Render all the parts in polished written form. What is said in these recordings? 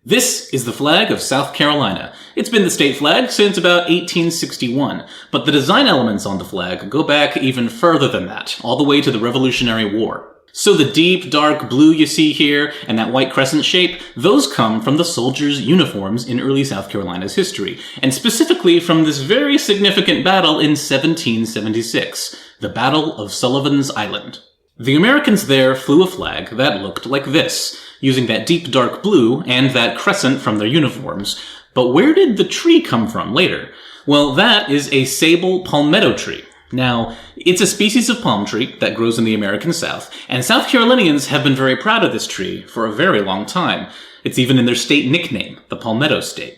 This is the flag of South Carolina. It's been the state flag since about 1861, but the design elements on the flag go back even further than that, all the way to the Revolutionary War. So the deep, dark blue you see here, and that white crescent shape, those come from the soldiers' uniforms in early South Carolina's history, and specifically from this very significant battle in 1776, the Battle of Sullivan's Island. The Americans there flew a flag that looked like this, using that deep dark blue and that crescent from their uniforms. But where did the tree come from later? Well, that is a sable palmetto tree. Now, it's a species of palm tree that grows in the American South, and South Carolinians have been very proud of this tree for a very long time. It's even in their state nickname, the Palmetto State.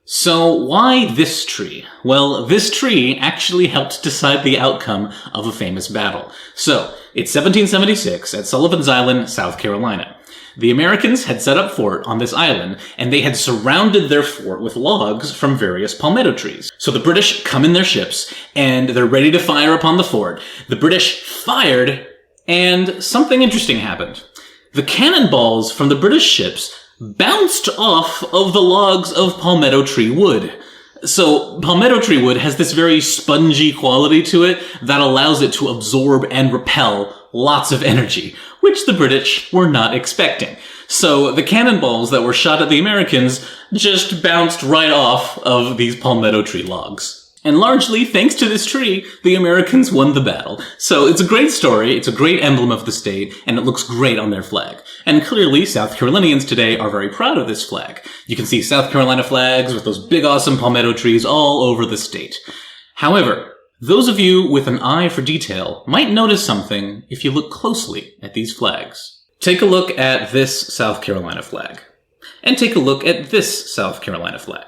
So why this tree? Well, this tree actually helped decide the outcome of a famous battle. So, it's 1776 at Sullivan's Island, South Carolina. The Americans had set up fort on this island, and they had surrounded their fort with logs from various palmetto trees. So the British come in their ships, and they're ready to fire upon the fort. The British fired, and something interesting happened. The cannonballs from the British ships bounced off of the logs of palmetto tree wood. So palmetto tree wood has this very spongy quality to it that allows it to absorb and repel lots of energy, which the British were not expecting. So the cannonballs that were shot at the Americans just bounced right off of these palmetto tree logs. And largely, thanks to this tree, the Americans won the battle. So it's a great story, it's a great emblem of the state, and it looks great on their flag. And clearly, South Carolinians today are very proud of this flag. You can see South Carolina flags with those big awesome palmetto trees all over the state. However, those of you with an eye for detail might notice something if you look closely at these flags. Take a look at this South Carolina flag. And take a look at this South Carolina flag.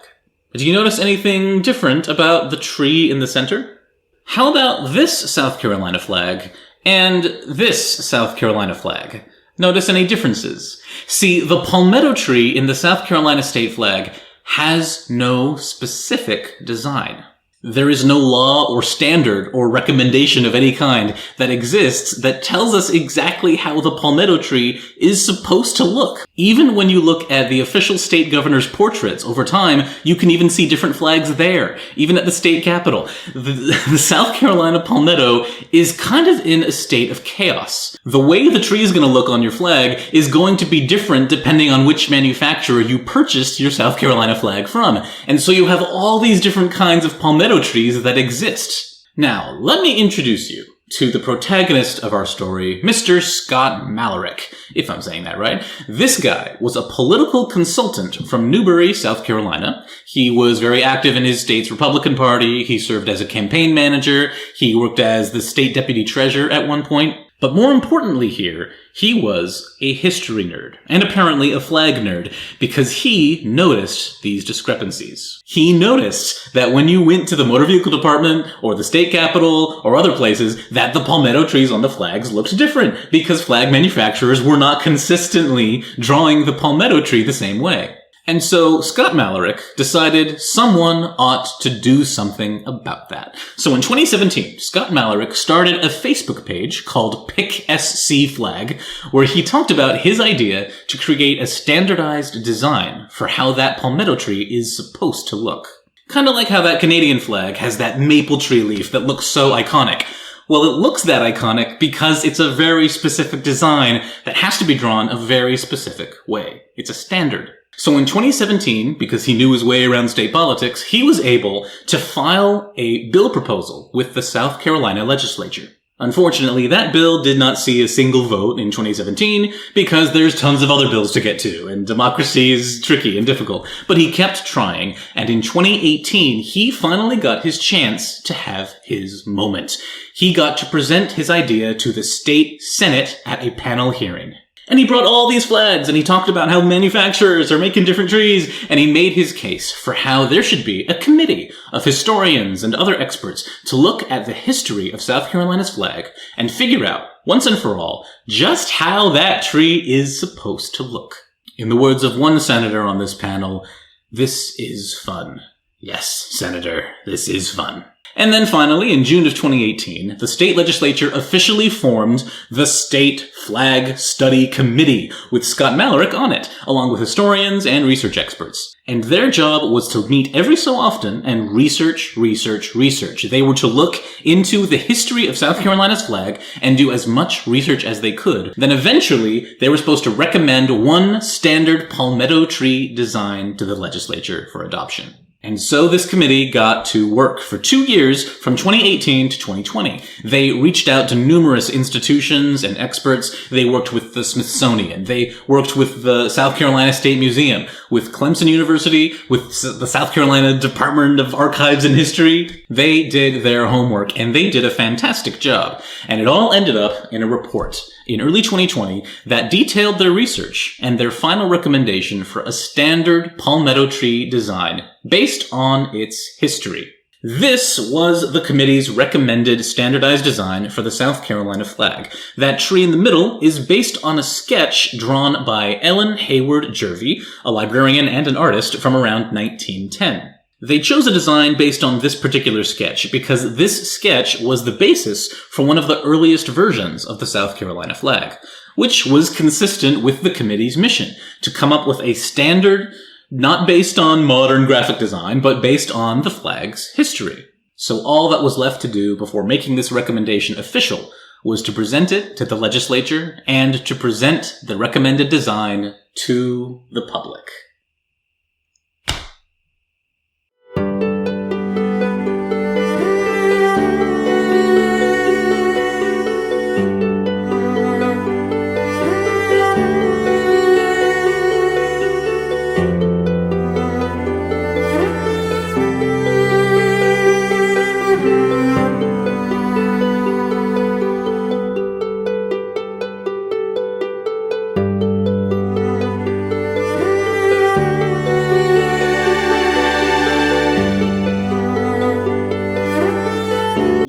Do you notice anything different about the tree in the center? How about this South Carolina flag and this South Carolina flag? Notice any differences? See, the palmetto tree in the South Carolina state flag has no specific design. There is no law or standard or recommendation of any kind that exists that tells us exactly how the palmetto tree is supposed to look. Even when you look at the official state governor's portraits over time, you can even see different flags there, even at the state capitol. The South Carolina palmetto is kind of in a state of chaos. The way the tree is going to look on your flag is going to be different depending on which manufacturer you purchased your South Carolina flag from. And so you have all these different kinds of palmetto trees that exist. Now, let me introduce you to the protagonist of our story, Mr. Scott Malarick, if I'm saying that right. This guy was a political consultant from Newberry, South Carolina. He was very active in his state's Republican Party. He served as a campaign manager. He worked as the state deputy treasurer at one point. But more importantly here, he was a history nerd, and apparently a flag nerd, because he noticed these discrepancies. He noticed that when you went to the motor vehicle department, or the state capitol, or other places, that the palmetto trees on the flags looked different, because flag manufacturers were not consistently drawing the palmetto tree the same way. And so Scott Malarick decided someone ought to do something about that. So in 2017, Scott Malarick started a Facebook page called Pick SC Flag, where he talked about his idea to create a standardized design for how that palmetto tree is supposed to look. Kind of like how that Canadian flag has that maple tree leaf that looks so iconic. Well, it looks that iconic because it's a very specific design that has to be drawn a very specific way. It's a standard. So in 2017, because he knew his way around state politics, he was able to file a bill proposal with the South Carolina legislature. Unfortunately, that bill did not see a single vote in 2017 because there's tons of other bills to get to, and democracy is tricky and difficult. But he kept trying, and in 2018, he finally got his chance to have his moment. He got to present his idea to the state Senate at a panel hearing. And he brought all these flags, and he talked about how manufacturers are making different trees, and he made his case for how there should be a committee of historians and other experts to look at the history of South Carolina's flag and figure out, once and for all, just how that tree is supposed to look. In the words of one senator on this panel, this is fun. Yes, Senator, this is fun. And then finally, in June of 2018, the state legislature officially formed the State Flag Study Committee, with Scott Malarick on it, along with historians and research experts. And their job was to meet every so often and research. They were to look into the history of South Carolina's flag and do as much research as they could. Then eventually, they were supposed to recommend one standard palmetto tree design to the legislature for adoption. And so this committee got to work for 2 years from 2018 to 2020. They reached out to numerous institutions and experts. They worked with the Smithsonian. They worked with the South Carolina State Museum, with Clemson University, with the South Carolina Department of Archives and History. They did their homework, and they did a fantastic job. And it all ended up in a report in early 2020 that detailed their research and their final recommendation for a standard palmetto tree design based on its history. This was the committee's recommended standardized design for the South Carolina flag. That tree in the middle is based on a sketch drawn by Ellen Hayward Jervey, a librarian and an artist from around 1910. They chose a design based on this particular sketch because this sketch was the basis for one of the earliest versions of the South Carolina flag, which was consistent with the committee's mission to come up with a standard not based on modern graphic design, but based on the flag's history. So all that was left to do before making this recommendation official was to present it to the legislature and to present the recommended design to the public.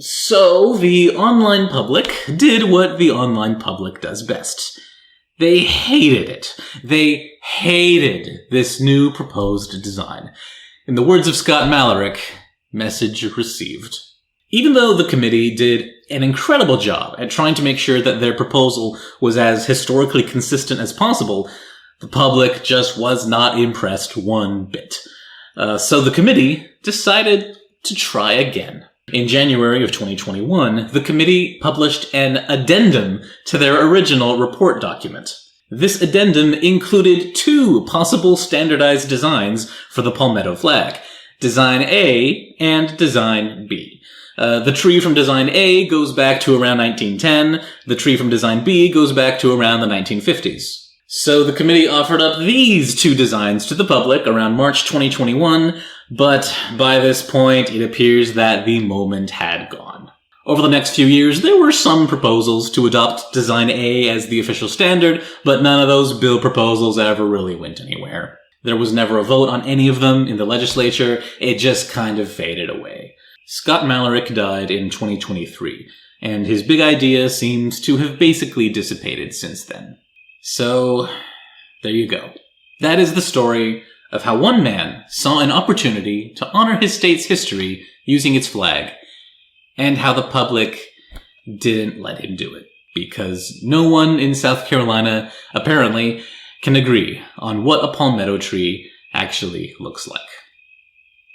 So, the online public did what the online public does best. They hated it. They hated this new proposed design. In the words of Scott Malarick, message received. Even though the committee did an incredible job at trying to make sure that their proposal was as historically consistent as possible, the public just was not impressed one bit. So the committee decided to try again. In January of 2021, the committee published an addendum to their original report document. This addendum included 2 possible standardized designs for the palmetto flag, Design A and Design B. The tree from Design A goes back to around 1910, the tree from Design B goes back to around the 1950s. So the committee offered up these 2 designs to the public around March 2021, but by this point, it appears that the moment had gone. Over the next few years, there were some proposals to adopt Design A as the official standard, but none of those bill proposals ever really went anywhere. There was never a vote on any of them in the legislature, it just kind of faded away. Scott Malarick died in 2023, and his big idea seems to have basically dissipated since then. So, there you go. That is the story of how one man saw an opportunity to honor his state's history using its flag, and how the public didn't let him do it, because no one in South Carolina, apparently, can agree on what a palmetto tree actually looks like.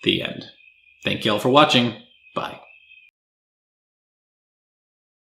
The end. Thank you all for watching. Bye.